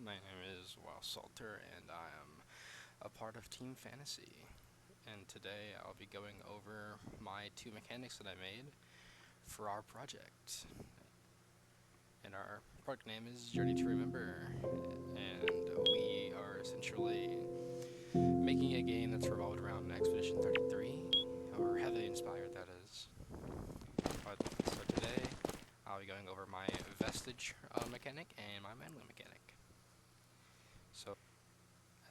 My name is Salter, and I am a part of Team Fantasy. And today I'll be going over my two mechanics that I made for our project. And our project name is Journey to Remember, and we are essentially making a game that's revolved around Expedition 33, or heavily inspired, that is. So today I'll be going over my vestige mechanic and my manly mechanic. So,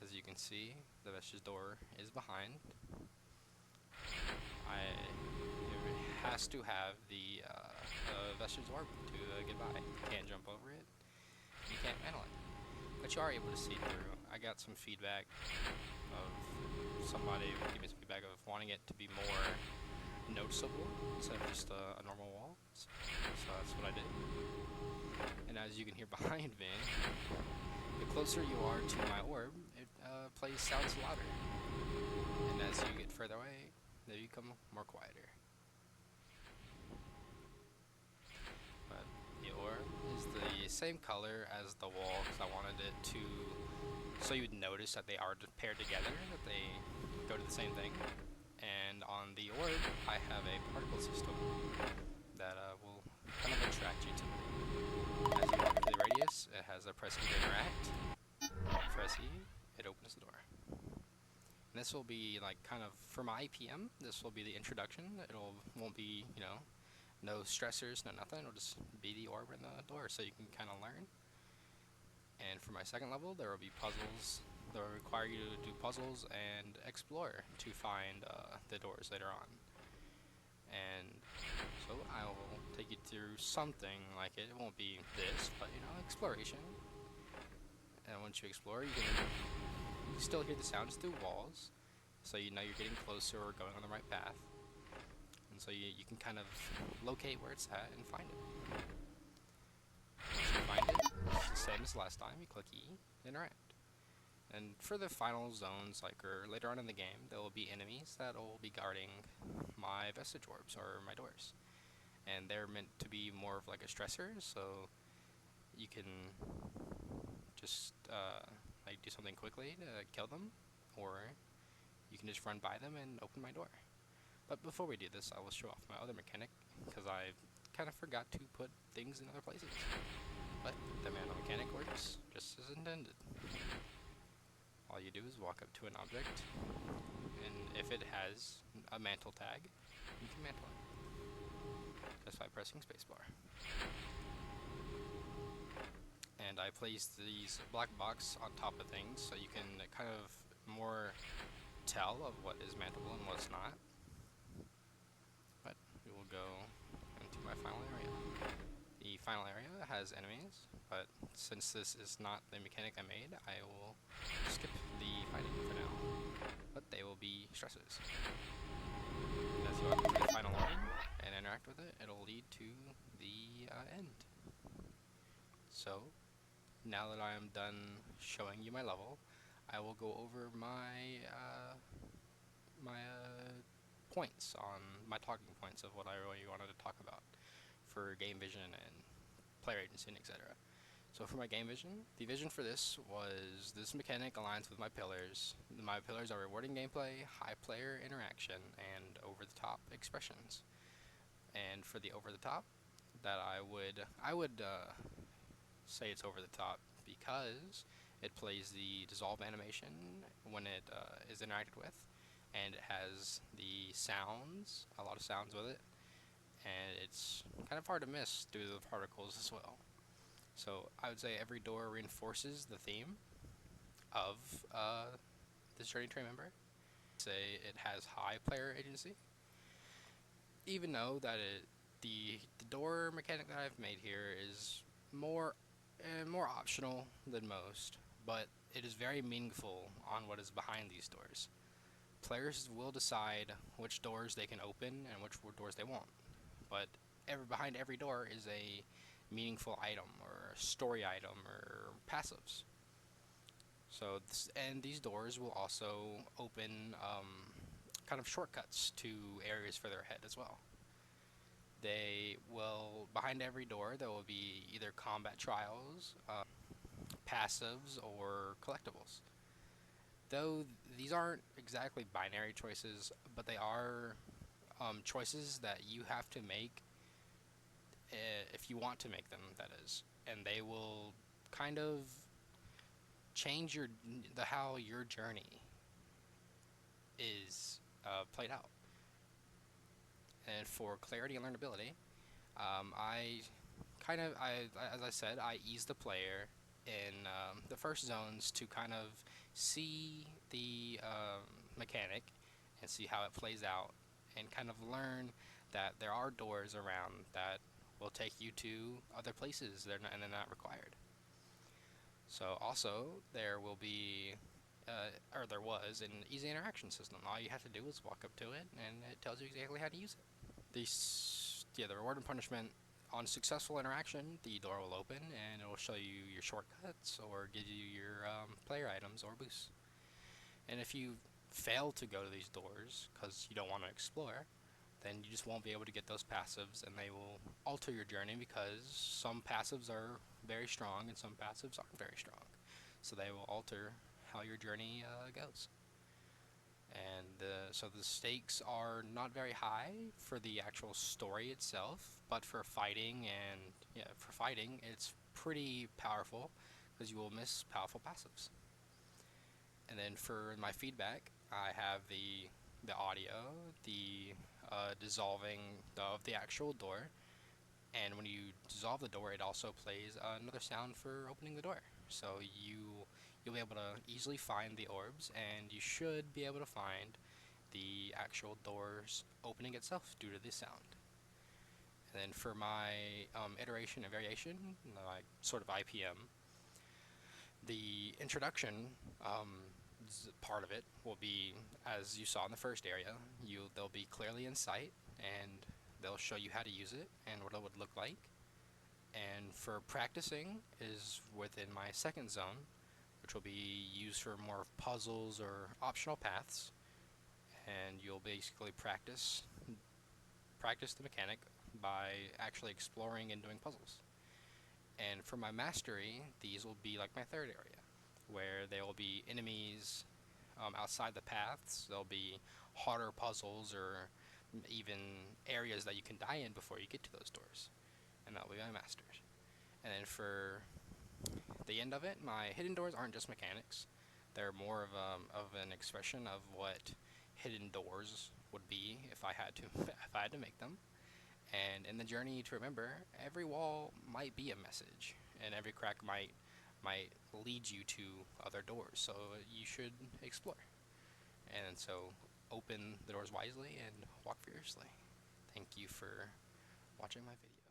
as you can see, the vestige door is behind. It has to have the vestige orb to get by. You can't jump over it. You can't mantle it. But you are able to see through. I got some feedback of somebody giving me some feedback of wanting it to be more noticeable instead of just a normal wall. So that's what I did. And as you can hear behind me, the closer you are to my orb, it sounds louder. And as you get further away, they become more quieter. But the orb is the same color as the wall because I wanted it to, so you'd notice that they are paired together, that they go to the same thing. And on the orb, I have a particle system that will kind of attract you to it. As you walk through the radius, it has a press E to interact. Press E, it opens the door. And this will be like kind of, for my IPM, this will be the introduction. Won't be, no stressors, no nothing. It'll just be the orb in the door so you can kind of learn. And for my second level, there will be puzzles that will require you to do puzzles and explore to find the doors later on. And so I will take you through something like it. It won't be this, but exploration. And once you explore, you can still hear the sounds through walls, so you know you're getting closer or going on the right path. And so you can kind of locate where it's at and find it. Once you find it, it's the same as last time. You click E, interact. And for the final zones, or later on in the game, there will be enemies that will be guarding my vestige orbs or my doors. And they're meant to be more of like a stressor, so you can just do something quickly to kill them, or you can just run by them and open my door. But before we do this, I will show off my other mechanic, because I kind of forgot to put things in other places. But the mantle mechanic works just as intended. All you do is walk up to an object, and if it has a mantle tag, you can mantle it just by pressing spacebar. And I placed these black box on top of things so you can kind of more tell of what is mantleable and what's not. But we will go into my final area. The final area has enemies, but since this is not the mechanic I made, I will skip the fighting for now. But they will be stresses. And as you walk into the final line and interact with it, it'll lead to the end. So, now that I am done showing you my level, I will go over my points, on my talking points of what I really wanted to talk about for game vision and player agency and etc. So for my game vision, the vision for this was this mechanic aligns with my pillars. My pillars are rewarding gameplay, high player interaction, and over-the-top expressions. And for the over-the-top, that I would say it's over the top because it plays the dissolve animation when it is interacted with, and it has the sounds, a lot of sounds with it, and it's kind of hard to miss due to the particles as well. So I would say every door reinforces the theme of this Journey to Remember. Say it has high player agency, even though that the door mechanic that I've made here is more optional than most, but it is very meaningful on what is behind these doors. Players will decide which doors they can open and which doors they won't, but behind every door is a meaningful item or a story item or passives. So and these doors will also open kind of shortcuts to areas further ahead as well. They will, behind every door, there will be either combat trials, passives or collectibles. Though these aren't exactly binary choices, but they are choices that you have to make if you want to make them, that is. And they will kind of change the how your journey is played out. And for clarity and learnability, I as I said, I ease the player in the first zones to kind of see the mechanic and see how it plays out, and kind of learn that there are doors around that will take you to other places and they're not required. So also there will be, or there was, an easy interaction system. All you have to do is walk up to it, and it tells you exactly how to use it. The reward and punishment on successful interaction, the door will open and it will show you your shortcuts or give you your player items or boosts. And if you fail to go to these doors because you don't want to explore, then you just won't be able to get those passives, and they will alter your journey because some passives are very strong and some passives aren't very strong. So they will alter how your journey goes. And so the stakes are not very high for the actual story itself, but for fighting it's pretty powerful because you will miss powerful passives. And then for my feedback, I have the audio, the dissolving of the actual door, and when you dissolve the door, it also plays another sound for opening the door. So you'll be able to easily find the orbs, and you should be able to find the actual doors opening itself due to this sound. And then for my iteration and variation, like sort of IPM, the introduction part of it will be, as you saw in the first area, they'll be clearly in sight, and they'll show you how to use it and what it would look like. And for practicing is within my second zone, which will be used for more puzzles or optional paths, and you'll basically practice the mechanic by actually exploring and doing puzzles. And for my mastery, these will be like my third area, where there will be enemies outside the paths. There'll be harder puzzles or even areas that you can die in before you get to those doors, and that'll be my masters. And then for the end of it, my hidden doors aren't just mechanics. They're more of an expression of what hidden doors would be if I had to if I had to make them. And in the journey to remember, every wall might be a message, and every crack might lead you to other doors. So you should explore. And so open the doors wisely and walk fiercely. Thank you for watching my video.